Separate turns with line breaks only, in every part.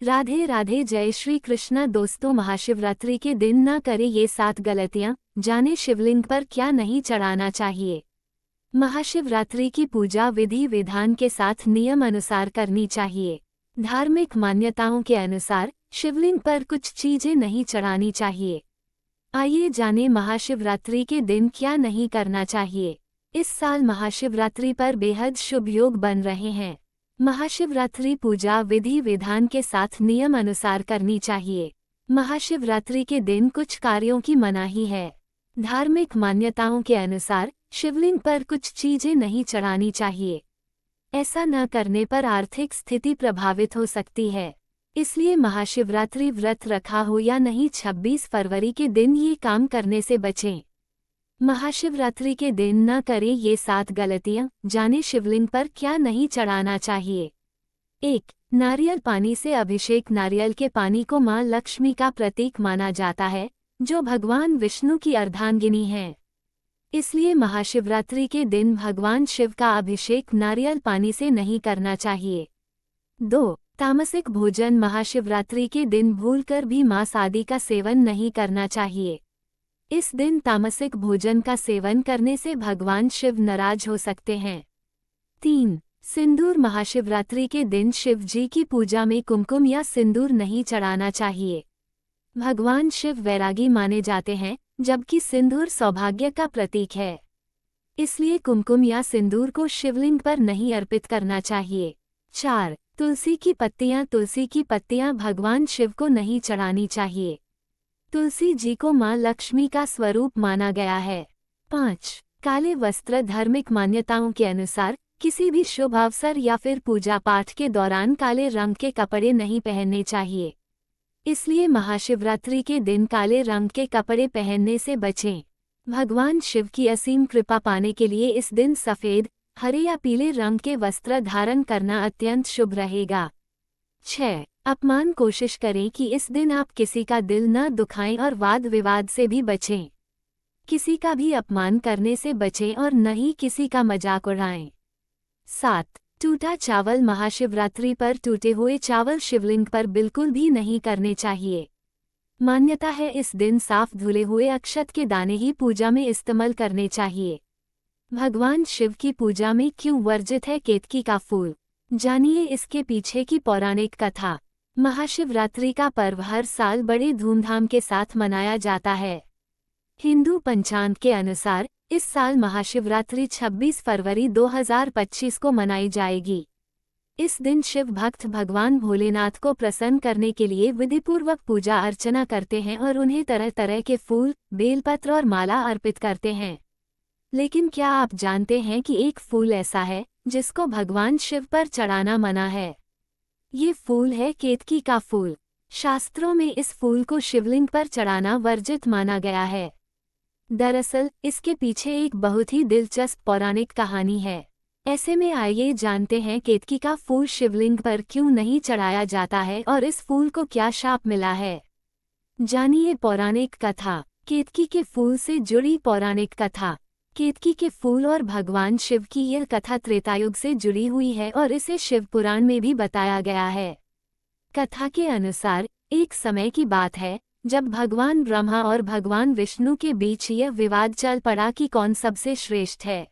राधे राधे, जय श्री कृष्णा। दोस्तों, महाशिवरात्रि के दिन न करें ये 7 गलतियां। जाने शिवलिंग पर क्या नहीं चढ़ाना चाहिए। महाशिवरात्रि की पूजा विधि विधान के साथ नियम अनुसार करनी चाहिए। धार्मिक मान्यताओं के अनुसार शिवलिंग पर कुछ चीजें नहीं चढ़ानी चाहिए। आइए जानें महाशिवरात्रि के दिन क्या नहीं करना चाहिए। इस साल महाशिवरात्रि पर बेहद शुभ योग बन रहे हैं। महाशिवरात्रि पूजा विधि विधान के साथ नियम अनुसार करनी चाहिए। महाशिवरात्रि के दिन कुछ कार्यों की मनाही है। धार्मिक मान्यताओं के अनुसार शिवलिंग पर कुछ चीजें नहीं चढ़ानी चाहिए। ऐसा न करने पर आर्थिक स्थिति प्रभावित हो सकती है, इसलिए महाशिवरात्रि व्रत रखा हो या नहीं, 26 फरवरी के दिन ये काम करने से बचें। महाशिवरात्रि के दिन न करें ये 7 गलतियां। जाने शिवलिंग पर क्या नहीं चढ़ाना चाहिए। 1. नारियल पानी से अभिषेक। नारियल के पानी को मां लक्ष्मी का प्रतीक माना जाता है, जो भगवान विष्णु की अर्धांगिनी है। इसलिए महाशिवरात्रि के दिन भगवान शिव का अभिषेक नारियल पानी से नहीं करना चाहिए। 2. तामसिक भोजन। महाशिवरात्रि के दिन भूलकर भी मांस आदि का सेवन नहीं करना चाहिए। इस दिन तामसिक भोजन का सेवन करने से भगवान शिव नाराज हो सकते हैं। 3. सिंदूर। महाशिवरात्रि के दिन शिव जी की पूजा में कुमकुम या सिंदूर नहीं चढ़ाना चाहिए। भगवान शिव वैरागी माने जाते हैं, जबकि सिंदूर सौभाग्य का प्रतीक है। इसलिए कुमकुम या सिंदूर को शिवलिंग पर नहीं अर्पित करना चाहिए। 4. तुलसी की पत्तियां। तुलसी की पत्तियां भगवान शिव को नहीं चढ़ानी चाहिए। तुलसी जी को मां लक्ष्मी का स्वरूप माना गया है। 5. काले वस्त्र। धार्मिक मान्यताओं के अनुसार किसी भी शुभ अवसर या फिर पूजा पाठ के दौरान काले रंग के कपड़े नहीं पहनने चाहिए। इसलिए महाशिवरात्रि के दिन काले रंग के कपड़े पहनने से बचें। भगवान शिव की असीम कृपा पाने के लिए इस दिन सफेद, हरे या पीले रंग के वस्त्र धारण करना अत्यंत शुभ रहेगा। 6. अपमान। कोशिश करें कि इस दिन आप किसी का दिल न दुखाएं और वाद विवाद से भी बचें। किसी का भी अपमान करने से बचें और न ही किसी का मजाक उड़ाएं। 7. टूटा चावल। महाशिवरात्रि पर टूटे हुए चावल शिवलिंग पर बिल्कुल भी नहीं करने चाहिए। मान्यता है इस दिन साफ धुले हुए अक्षत के दाने ही पूजा में इस्तेमाल करने चाहिए। भगवान शिव की पूजा में क्यों वर्जित है केतकी का फूल। जानिए इसके पीछे की पौराणिक कथा। महाशिवरात्रि का पर्व हर साल बड़े धूमधाम के साथ मनाया जाता है। हिंदू पंचांग के अनुसार इस साल महाशिवरात्रि 26 फरवरी 2025 को मनाई जाएगी। इस दिन शिव भक्त भगवान भोलेनाथ को प्रसन्न करने के लिए विधिपूर्वक पूजा अर्चना करते हैं और उन्हें तरह तरह के फूल, बेलपत्र और माला अर्पित करते हैं। लेकिन क्या आप जानते हैं कि एक फूल ऐसा है जिसको भगवान शिव पर चढ़ाना मना है। ये फूल है केतकी का फूल। शास्त्रों में इस फूल को शिवलिंग पर चढ़ाना वर्जित माना गया है। दरअसल इसके पीछे एक बहुत ही दिलचस्प पौराणिक कहानी है। ऐसे में आइए जानते हैं केतकी का फूल शिवलिंग पर क्यों नहीं चढ़ाया जाता है और इस फूल को क्या शाप मिला है। जानिए पौराणिक कथा। केतकी के फूल से जुड़ी पौराणिक कथा। केतकी के फूल और भगवान शिव की यह कथा त्रेतायुग से जुड़ी हुई है और इसे शिव पुराण में भी बताया गया है। कथा के अनुसार एक समय की बात है जब भगवान ब्रह्मा और भगवान विष्णु के बीच यह विवाद चल पड़ा कि कौन सबसे श्रेष्ठ है।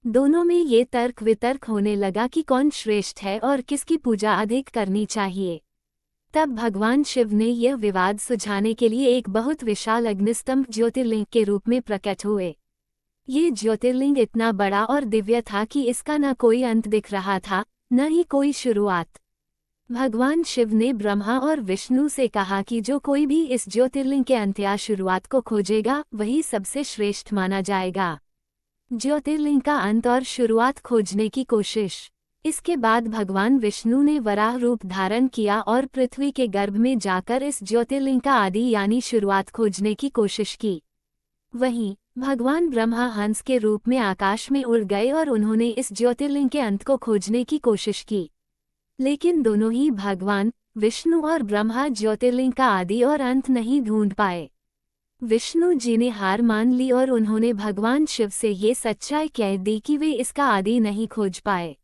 दोनों में ये तर्क वितर्क होने लगा कि कौन श्रेष्ठ है और किसकी पूजा अधिक करनी चाहिए। तब भगवान शिव ने यह विवाद सुलझाने के लिए एक बहुत विशाल अग्निस्तंभ ज्योतिर्लिंग के रूप में प्रकट हुए। ये ज्योतिर्लिंग इतना बड़ा और दिव्य था कि इसका न कोई अंत दिख रहा था, न ही कोई शुरुआत। भगवान शिव ने ब्रह्मा और विष्णु से कहा कि जो कोई भी इस ज्योतिर्लिंग के अंत या शुरुआत को खोजेगा वही सबसे श्रेष्ठ माना जाएगा। ज्योतिर्लिंग का अंत और शुरुआत खोजने की कोशिश। इसके बाद भगवान विष्णु ने वराह रूप धारण किया और पृथ्वी के गर्भ में जाकर इस ज्योतिर्लिंग का आदि यानी शुरुआत खोजने की कोशिश की। वहीं भगवान ब्रह्मा हंस के रूप में आकाश में उड़ गए और उन्होंने इस ज्योतिर्लिंग के अंत को खोजने की कोशिश की। लेकिन दोनों ही भगवान विष्णु और ब्रह्मा ज्योतिर्लिंग का आदि और अंत नहीं ढूंढ पाए। विष्णु जी ने हार मान ली और उन्होंने भगवान शिव से ये सच्चाई कह दी कि वे इसका आदि नहीं खोज पाए।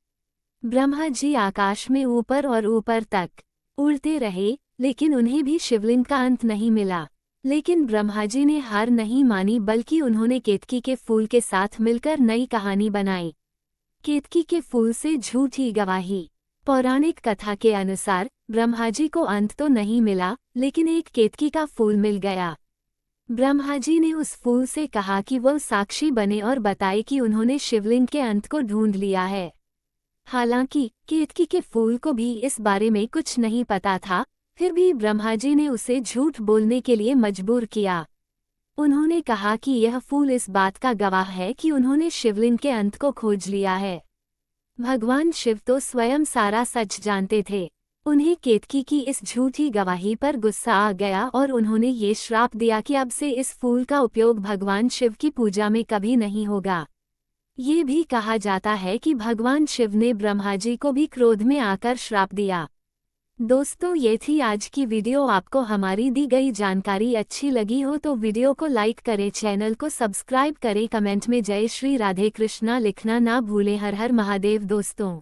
ब्रह्मा जी आकाश में ऊपर और ऊपर तक उड़ते रहे, लेकिन उन्हें भी शिवलिंग का अंत नहीं मिला। लेकिन ब्रह्मा जी ने हार नहीं मानी, बल्कि उन्होंने केतकी के फूल के साथ मिलकर नई कहानी बनाई। केतकी के फूल से झूठी गवाही। पौराणिक कथा के अनुसार ब्रह्मा जी को अंत तो नहीं मिला, लेकिन एक केतकी का फूल मिल गया। ब्रह्मा जी ने उस फूल से कहा कि वह साक्षी बने और बताए कि उन्होंने शिवलिंग के अंत को ढूंढ लिया है। हालांकि केतकी के फूल को भी इस बारे में कुछ नहीं पता था, फिर भी ब्रह्मा जी ने उसे झूठ बोलने के लिए मजबूर किया। उन्होंने कहा कि यह फूल इस बात का गवाह है कि उन्होंने शिवलिंग के अंत को खोज लिया है। भगवान शिव तो स्वयं सारा सच जानते थे। उन्हें केतकी की इस झूठी गवाही पर गुस्सा आ गया और उन्होंने ये श्राप दिया कि अब से इस फूल का उपयोग भगवान शिव की पूजा में कभी नहीं होगा। ये भी कहा जाता है कि भगवान शिव ने ब्रह्मा जी को भी क्रोध में आकर श्राप दिया। दोस्तों, ये थी आज की वीडियो। आपको हमारी दी गई जानकारी अच्छी लगी हो तो वीडियो को लाइक करें, चैनल को सब्सक्राइब करें, कमेंट में जय श्री राधे कृष्णा लिखना ना भूलें। हर हर महादेव दोस्तों।